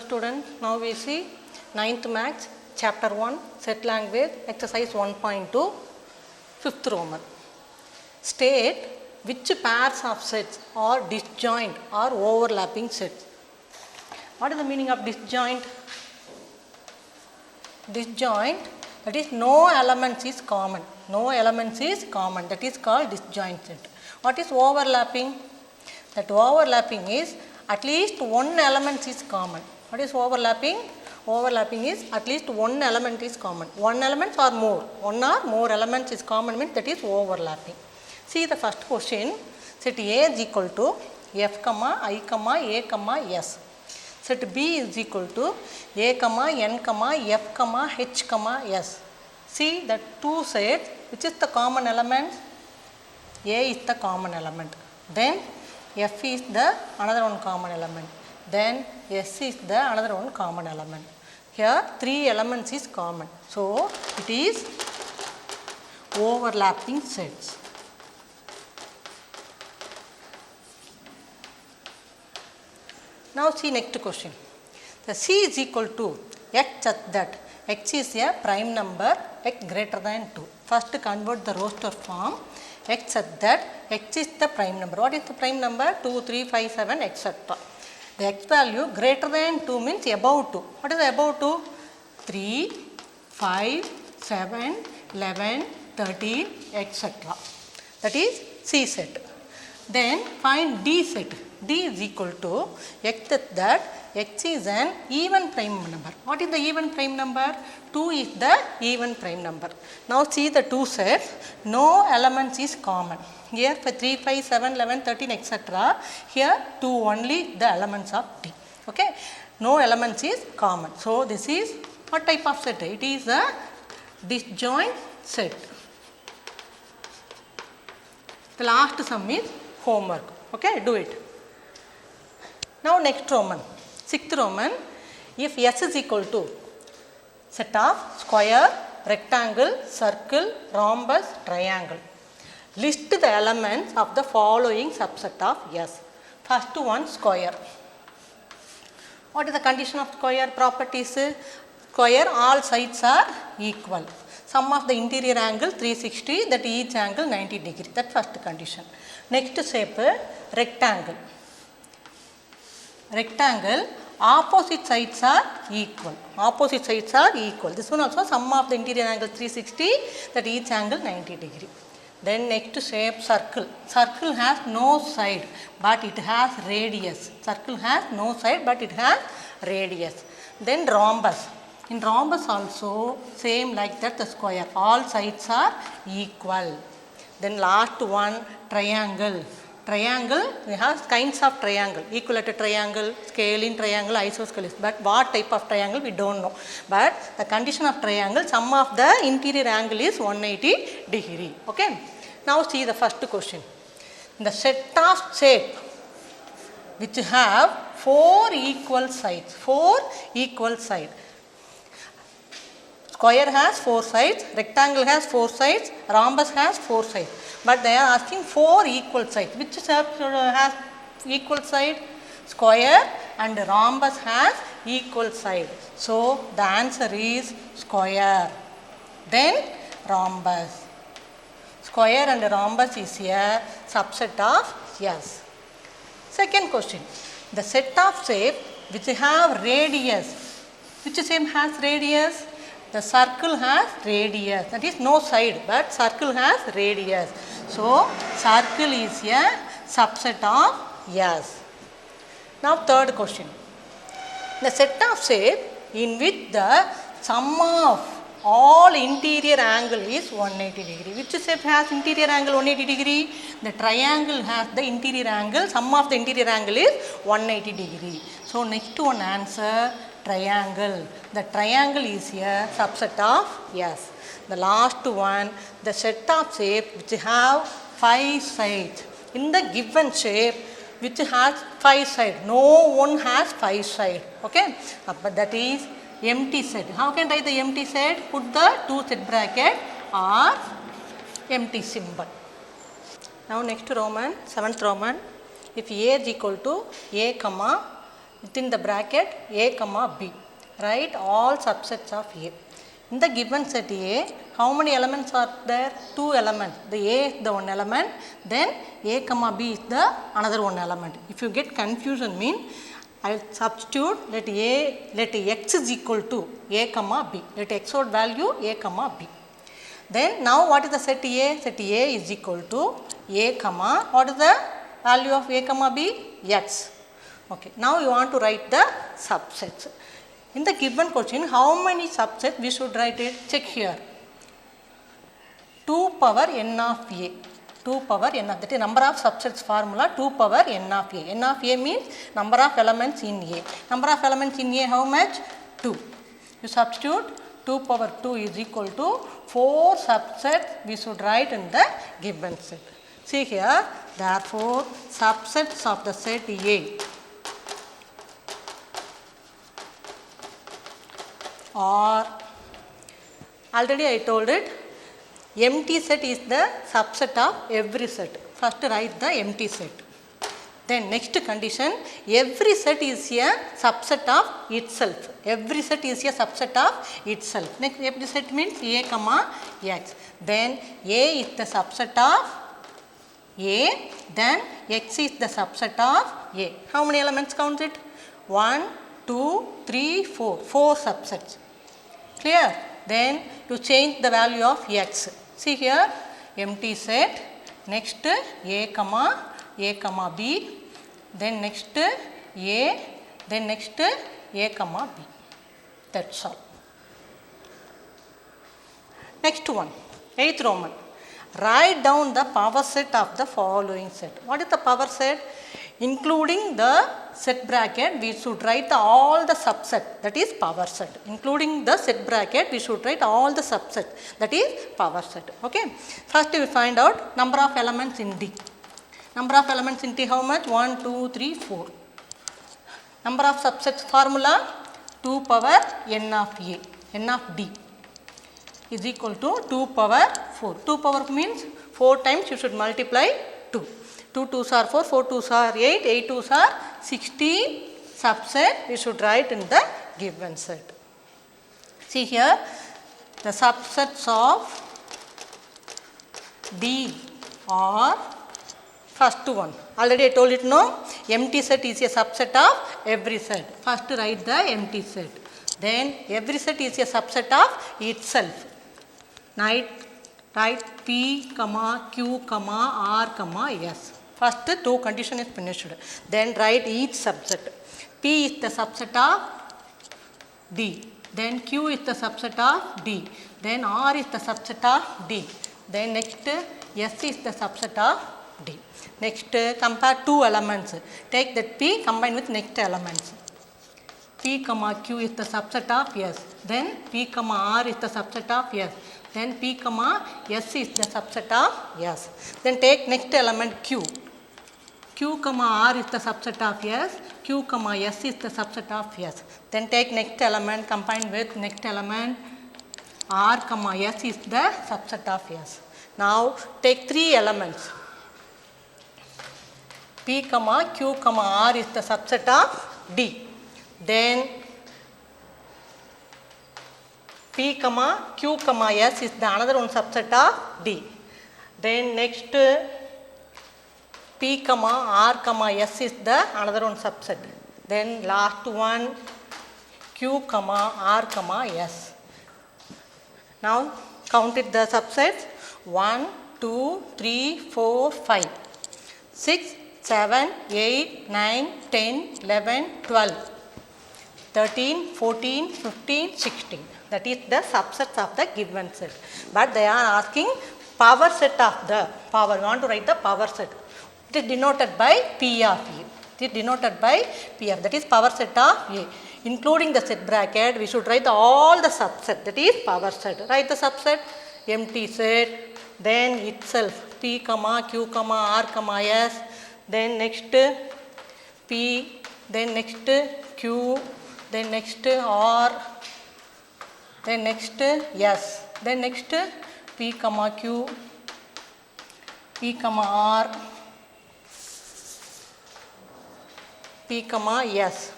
students, now we see 9th Maths, Chapter 1, Set Language, Exercise 1.2, 5th Roman. State which pairs of sets are disjoint or overlapping sets. What is the meaning of disjoint? Disjoint, that is no elements is common. No elements is common, that is called disjoint set. What is overlapping? That overlapping is at least one element is common. What is overlapping? Overlapping is at least one element is common. One element or more. One or more elements is common means that is overlapping. See the first question. Set A is equal to F, I, A, S. Set B is equal to A, N, F, H, S. See the two sets, which is the common element? A is the common element. Then F is the another one common element. Then S is the another one common element. Here three elements is common. So it is overlapping sets. Now see next question. The C is equal to X such that X is a prime number, X greater than 2. First convert the roster form. X such that X is the prime number. What is the prime number? 2, 3, 5, 7, etc. The X value greater than 2 means above 2. What is above 2? 3, 5, 7, 11, 13, etc. That is C set. Then find D set. D is equal to X such that X is an even prime number. What is the even prime number? 2 is the even prime number. Now see the two sets. No elements is common. Here for 3, 5, 7, 11, 13, etc. Here 2 only the elements of D. Okay. No elements is common. So this is what type of set? It is a disjoint set. The last sum is homework. Okay. Do it. Now next Roman. 6th Roman, if S is equal to set of square, rectangle, circle, rhombus, triangle. List the elements of the following subset of S. First one, square. What is the condition of square properties? Square, all sides are equal. Sum of the interior angle 360, that each angle 90 degree. That first condition. Next shape, rectangle. Rectangle, opposite sides are equal. Opposite sides are equal. This one also sum of the interior angle 360, that each angle 90 degree. Then next shape, circle. Circle has no side but it has radius. Circle has no side but it has radius. Then rhombus. In rhombus also same like that the square. All sides are equal. Then last one, triangle. Triangle, we have kinds of triangle, equilateral triangle, scalene triangle, isosceles. But what type of triangle we don't know. But the condition of triangle, sum of the interior angle is 180 degree. Okay. Now see the first question. The set of shape which have 4 equal sides. 4 equal sides. Square has 4 sides, rectangle has 4 sides, rhombus has 4 sides. But they are asking 4 equal sides. Which shape has equal side? Square and rhombus has equal side. So the answer is square. Then rhombus. Square and rhombus is a subset of S. Second question. The set of shape which have radius. Which shape has radius? The circle has radius, that is no side but circle has radius. So circle is a subset of S. Now third question. The set of shape in which the sum of all interior angle is 180 degree. Which shape has interior angle 180 degree? The triangle has the interior angle, sum of the interior angle is 180 degree. So next one answer, triangle. The triangle is a subset of S. The last one, the set of shape which have 5 sides. In the given shape which has 5 sides, no one has 5 sides. Okay, but that is empty set. How can I write the empty set? Put the 2 set bracket or empty symbol. Now next Roman, 7th Roman. If A is equal to A, within the bracket A comma B. Write all subsets of A. In the given set A, how many elements are there? 2 elements. The A is the one element, then A comma B is the another one element. If you get confusion, mean I will substitute let x is equal to A comma B. Let x out value A comma B. Then now what is the set A? Set A is equal to A comma, what is the value of A comma B? X. Okay. Now you want to write the subsets. In the given question, how many subsets we should write it? Check here. 2 power n of A. 2 power n of, that is number of subsets formula 2 power n of A. N of A means number of elements in A. Number of elements in A how much? 2. You substitute 2 power 2 is equal to 4 subsets we should write in the given set. See here, therefore, subsets of the set A or already I told it, empty set is the subset of every set. First write the empty set. Then next condition, every set is a subset of itself. Every set is a subset of itself. Next every set means A comma X. Then A is the subset of A, then X is the subset of A. How many elements count it? 1, 2, 3, 4. 4 subsets. Clear? Then to change the value of X. See here, empty set, next A comma B, then next A, then next A comma B. That's all. Next one, 8th Roman. Write down the power set of the following set. What is the power set? Including the set bracket, we should write all the subset, that is power set. Including the set bracket, we should write all the subset, that is power set. Okay. First we find out number of elements in D. Number of elements in D how much? 1, 2, 3, 4. Number of subsets formula 2 power n of A, n of D is equal to 2 power 4. 2 power means 4 times you should multiply 2. 2 2s are 4, 4 2s are 8, 8 2s are 16 subset we should write in the given set. See here, the subsets of D are first one. Already I told it no, empty set is a subset of every set. First write the empty set. Then every set is a subset of itself. Write P, Q, R, S. First two condition is finished. Then write each subset. P is the subset of D. Then Q is the subset of D. Then R is the subset of D. Then next S is the subset of D. Next compare two elements. Take that P, combine with next elements. P, Q is the subset of S. Then P, R is the subset of S. Then P, S is the subset of S. Then take next element Q. Q, R is the subset of S. Q, S is the subset of S. Then take next element, combine with next element. R, S is the subset of S. Now take 3 elements. P, Q, R is the subset of D. Then P, Q, S is the another one subset of D. Then next P, R, S is the another one subset. Then last one Q, R, S. Now count it the subsets 1, 2, 3, 4, 5, 6, 7, 8, 9, 10, 11, 12, 13, 14, 15, 16. That is the subsets of the given set. But they are asking power set of the power. We want to write the power set. It is denoted by P of A. It is denoted by P of, that is power set of A. Including the set bracket, we should write all the subset, that is power set. Write the subset, empty set, then itself P, Q, R, S, then next P, then next Q, then next R, then next S, then next P, Q, P, R, P, S.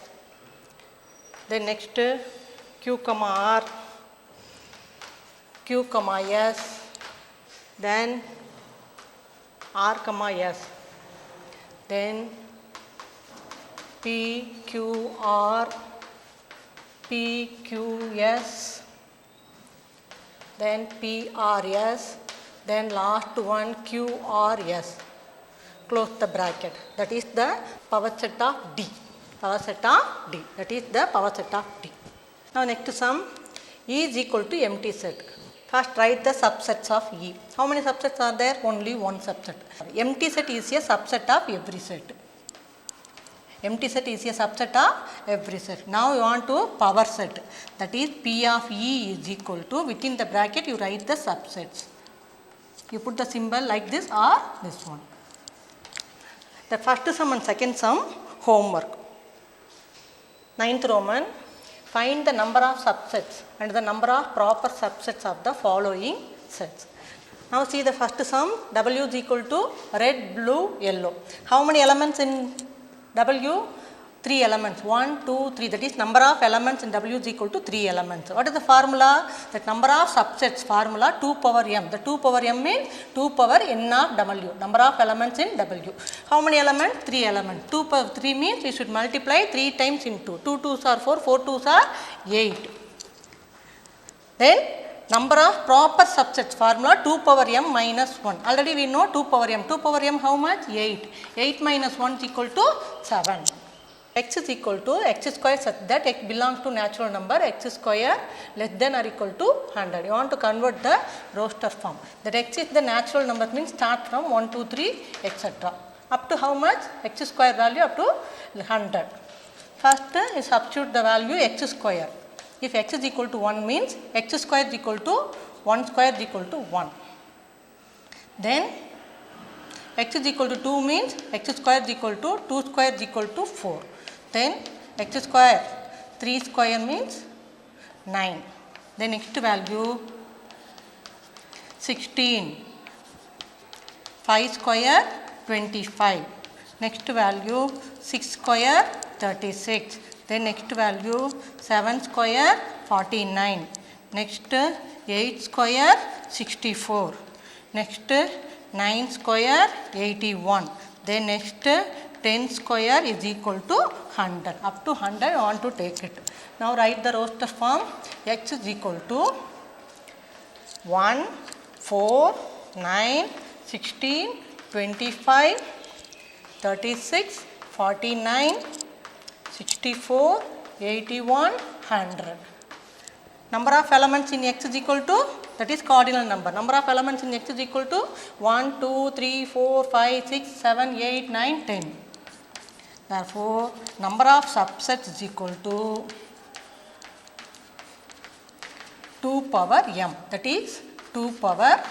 Then next Q comma R, Q comma S, then R comma S, then P Q R, P Q S, then P R S, then last one Q R S. Close the bracket. That is the power set of D. Power set of D. That is the power set of D. Now next sum, E is equal to empty set. First write the subsets of E. How many subsets are there? Only one subset. Empty set is a subset of every set. Empty set is a subset of every set. Now you want to power set. That is P of E is equal to, within the bracket you write the subsets. You put the symbol like this or this one. The first sum and second sum, homework. 9th Roman, find the number of subsets and the number of proper subsets of the following sets. Now see the first sum, W is equal to red, blue, yellow. How many elements in W? 3 elements. 1, 2, 3. That is number of elements in W is equal to 3 elements. What is the formula? That number of subsets formula 2 power m. The 2 power m means 2 power n of W. Number of elements in W. How many elements? 3 elements. 2 power 3 means we should multiply 3 times into 2. 2 2s are 4, 4 2s are 8. Then number of proper subsets formula 2 power m minus 1. Already we know 2 power m. 2 power m how much? 8. 8 minus 1 is equal to 7. X is equal to x square such that x belongs to natural number, x square less than or equal to 100. You want to convert the roster form. That x is the natural number means start from 1, 2, 3 etc. Up to how much? X square value up to 100. First you substitute the value x square. If x is equal to 1 means x square is equal to 1 square is equal to 1. Then x is equal to 2 means x square is equal to 2 square is equal to 4. Then x square 3 square means 9. Then next value 16. 5 square 25. Next value 6 square 36. Then next value 7 square 49. Next 8 square 64. Next 9 square 81. Then next 10 square is equal to 100. Up to 100 I want to take it. Now write the roster form. X is equal to 1, 4, 9, 16, 25, 36, 49, 64, 81, 100. Number of elements in X is equal to, that is cardinal number. Number of elements in X is equal to 1, 2, 3, 4, 5, 6, 7, 8, 9, 10. Therefore, number of subsets is equal to 2 power m. That is 2 power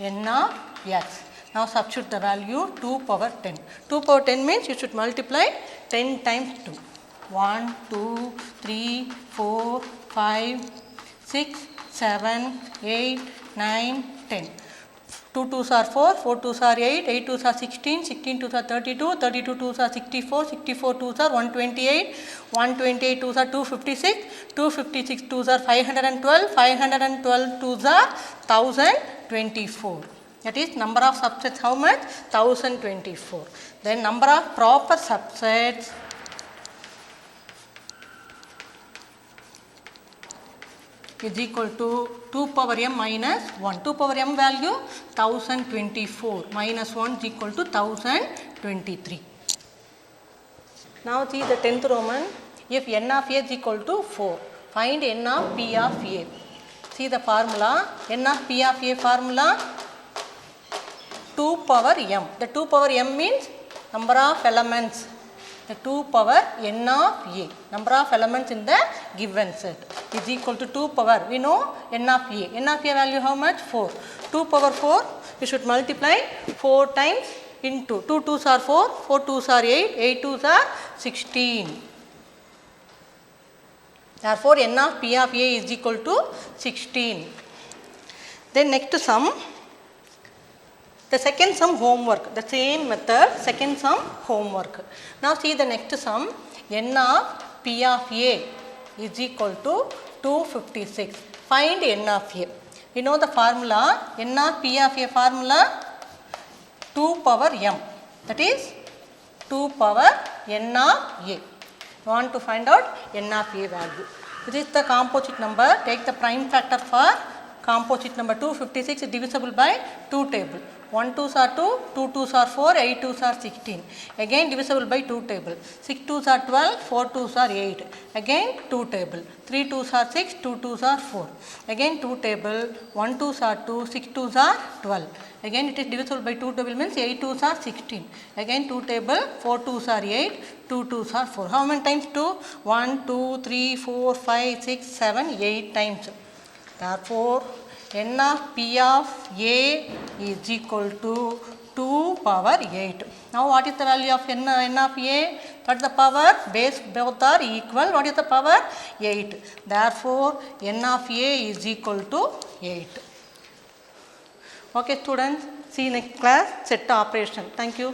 n of x. Now substitute the value 2 power 10. 2 power 10 means you should multiply 10 times 2. 1, 2, 3, 4, 5, 6, 7, 8, 9, 10. 2 2s are 4, 4 2s are 8, 8 2s are 16, 16 2s are 32, 32 2s are 64, 64 2s are 128, 128 2s are 256, 256 2s are 512, 512 2s are 1024. That is number of subsets how much? 1024. Then number of proper subsets is equal to 2 power m minus 1. 2 power m value 1024 minus 1 is equal to 1023. Now see the 10th Roman. If n of a is equal to 4, find n of p of a. See the formula. N of p of a formula 2 power m. The 2 power m means number of elements. The 2 power n of a. Number of elements in the given set is equal to 2 power. We know n of a. N of a value how much? 4. 2 power 4. We should multiply 4 times into 2 2s are 4, 4 2s are 8, 8 2s are 16. Therefore, n of p of a is equal to 16. Then next sum. The second sum homework, the same method, second sum homework. Now see the next sum, n of p of a is equal to 256. Find n of a. We know the formula, n of p of a formula 2 power m, that is 2 power n of a. We want to find out n of a value. This is the composite number. Take the prime factor for composite number 256 is divisible by 2 table. 1 2s are 2, 2 2s are 4, 8 2s are 16. Again divisible by 2 table. 6 2s are 12, 4 2s are 8. Again 2 table. 3 2s are 6, 2 2s are 4. Again 2 table. 1 2s are 2, 6 2s are 12. Again it is divisible by 2 table means 8 2s are 16. Again 2 table, 4 2s are 8, 2 2s are 4. How many times 2? 1, 2, 3, 4, 5, 6, 7, 8 times. Therefore, n of p of a is equal to 2 power 8. Now, what is the value of n of a? What is the power? Base both are equal. What is the power? 8. Therefore, n of a is equal to 8. Okay, students. See you next class. Set operation. Thank you.